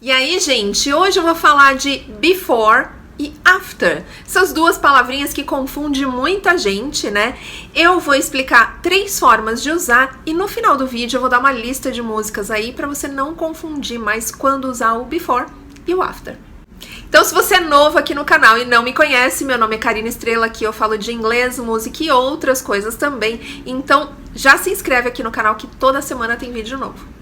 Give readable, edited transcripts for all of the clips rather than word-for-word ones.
E aí, gente, hoje eu vou falar de before e after. Essas duas palavrinhas que confundem muita gente, né? Eu vou explicar 3 formas de usar e no final do vídeo eu vou dar uma lista de músicas aí para você não confundir mais quando usar o before e o after. Então, se você é novo aqui no canal e não me conhece, meu nome é Karina Estrela, aqui eu falo de inglês, música e outras coisas também. Então, já se inscreve aqui no canal que toda semana tem vídeo novo.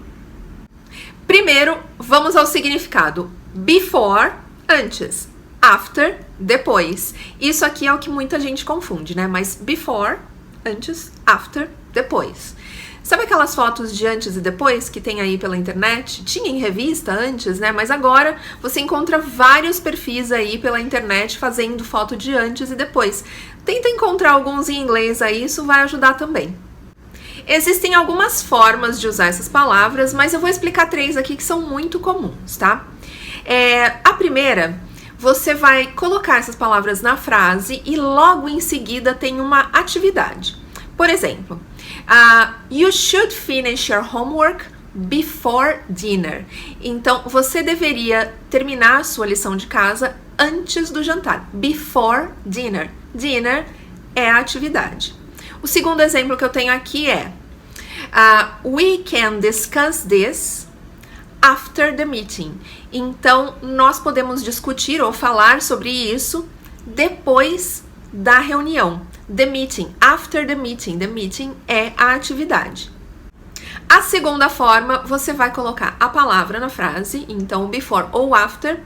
Primeiro, vamos ao significado. Before, antes. After, depois. Isso aqui é o que muita gente confunde, né? Mas before, antes, after, depois. Sabe aquelas fotos de antes e depois que tem aí pela internet? Tinha em revista antes, né? Mas agora você encontra vários perfis aí pela internet fazendo foto de antes e depois. Tenta encontrar alguns em inglês aí, isso vai ajudar também. Existem algumas formas de usar essas palavras, mas eu vou explicar 3 aqui que são muito comuns, tá? A primeira, você vai colocar essas palavras na frase e logo em seguida tem uma atividade. Por exemplo, you should finish your homework before dinner. Então, você deveria terminar a sua lição de casa antes do jantar. Before dinner. Dinner é a atividade. O segundo exemplo que eu tenho aqui é we can discuss this after the meeting. Então, nós podemos discutir ou falar sobre isso depois da reunião. The meeting, after the meeting. The meeting é a atividade. A segunda forma, você vai colocar a palavra na frase, então before ou after,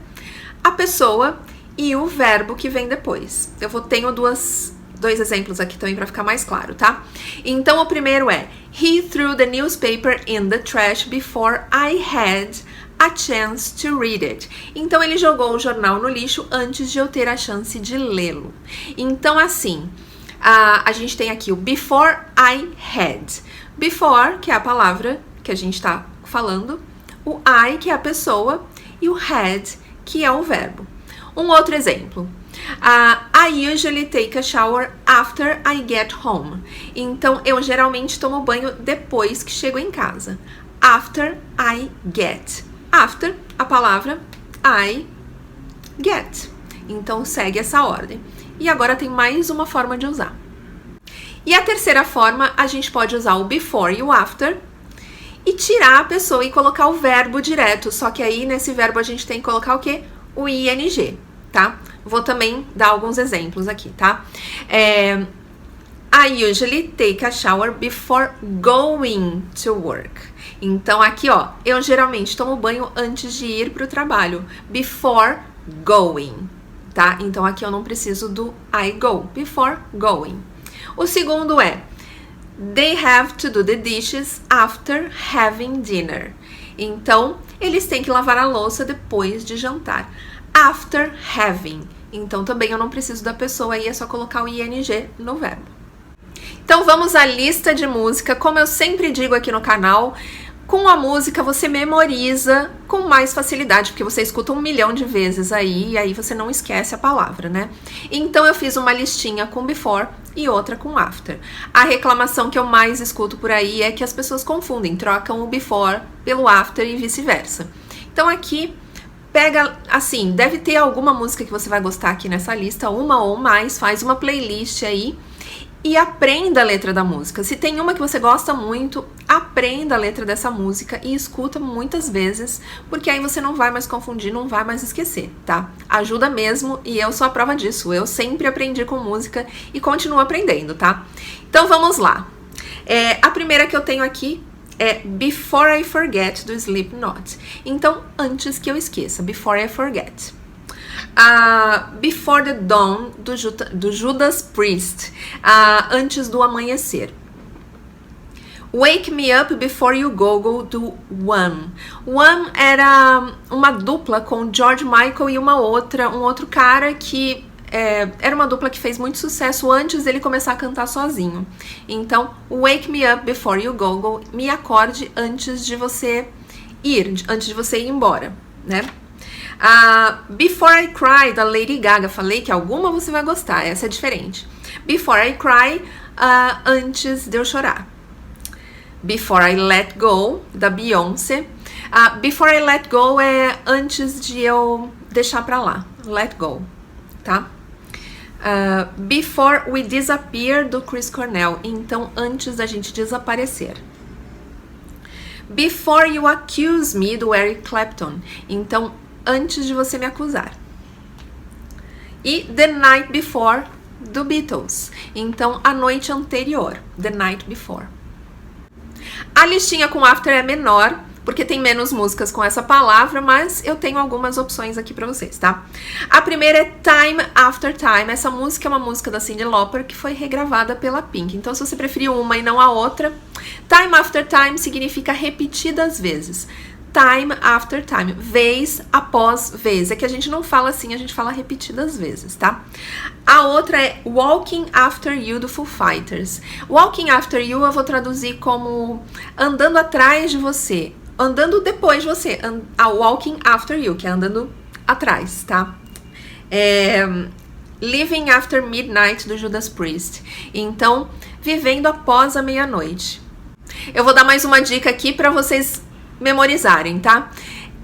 a pessoa e o verbo que vem depois. Tenho dois exemplos aqui também para ficar mais claro, tá? Então, o primeiro é he threw the newspaper in the trash before I had a chance to read it. Então, ele jogou o jornal no lixo antes de eu ter a chance de lê-lo. Então, assim, a gente tem aqui o before I had. Before, que é a palavra que a gente tá falando, o I, que é a pessoa, e o had, que é o verbo. Um outro exemplo. I usually take a shower after I get home. Então, eu geralmente tomo banho depois que chego em casa. After I get. After, a palavra I get. Então, segue essa ordem. E agora tem mais uma forma de usar. E a terceira forma, a gente pode usar o before e o after e tirar a pessoa e colocar o verbo direto. Só que aí, nesse verbo, a gente tem que colocar o quê? O ing, tá? Vou também dar alguns exemplos aqui, tá? I usually take a shower before going to work. Então, aqui, ó, eu geralmente tomo banho antes de ir pro trabalho. Before going, tá? Então, aqui eu não preciso do I go. Before going. O segundo é they have to do the dishes after having dinner. Então, eles têm que lavar a louça depois de jantar. After having. Então, também eu não preciso da pessoa aí, é só colocar o ing no verbo. Então, vamos à lista de música. Como eu sempre digo aqui no canal, com a música você memoriza com mais facilidade, porque você escuta 1 milhão de vezes aí, e aí você não esquece a palavra, né? Então, eu fiz uma listinha com before e outra com after. A reclamação que eu mais escuto por aí é que as pessoas confundem, trocam o before pelo after e vice-versa. Então, aqui pega, assim, deve ter alguma música que você vai gostar aqui nessa lista, uma ou mais, faz uma playlist aí e aprenda a letra da música. Se tem uma que você gosta muito, aprenda a letra dessa música e escuta muitas vezes, porque aí você não vai mais confundir, não vai mais esquecer, tá? Ajuda mesmo e eu sou a prova disso. Eu sempre aprendi com música e continuo aprendendo, tá? Então vamos lá. A primeira que eu tenho aqui é Before I Forget, do Slipknot. Então, antes que eu esqueça, Before I Forget. Before the Dawn, do Judas Priest. Antes do amanhecer. Wake Me Up Before You Go, do One. One era uma dupla com George Michael e um outro cara que era uma dupla que fez muito sucesso antes dele começar a cantar sozinho. Então, Wake Me Up Before You Go, me acorde antes de você ir embora, né? Before I Cry, da Lady Gaga. Falei que alguma você vai gostar, essa é diferente. Before I Cry, antes de eu chorar. Before I Let Go, da Beyoncé. Before I let go é antes de eu deixar pra lá. Let go, tá? Before we disappear, do Chris Cornell. Então, antes da gente desaparecer. Before you accuse me, do Eric Clapton. Então, antes de você me acusar. E The Night Before, do Beatles. Então, a noite anterior. The Night Before. A listinha com after é menor, porque tem menos músicas com essa palavra, mas eu tenho algumas opções aqui pra vocês, tá? A primeira é Time After Time. Essa música é uma música da Cyndi Lauper que foi regravada pela Pink. Então, se você preferir uma e não a outra, Time After Time significa repetidas vezes. Time after time, vez após vez. É que a gente não fala assim, a gente fala repetidas vezes, tá? A outra é Walking After You, do Foo Fighters. Walking After You eu vou traduzir como andando atrás de você, andando depois de você. Walking After You, que é andando atrás, tá? Living After Midnight, do Judas Priest. Então, vivendo após a meia-noite. Eu vou dar mais uma dica aqui pra vocês memorizarem, tá?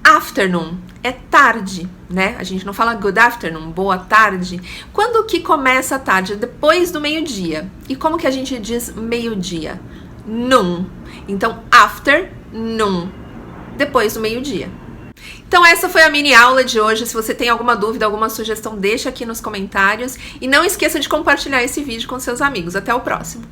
Afternoon é tarde, né? A gente não fala good afternoon, boa tarde. Quando que começa a tarde? Depois do meio-dia. E como que a gente diz meio-dia? Noon. Então, afternoon. Depois do meio-dia. Então, essa foi a mini aula de hoje. Se você tem alguma dúvida, alguma sugestão, deixa aqui nos comentários. E não esqueça de compartilhar esse vídeo com seus amigos. Até o próximo.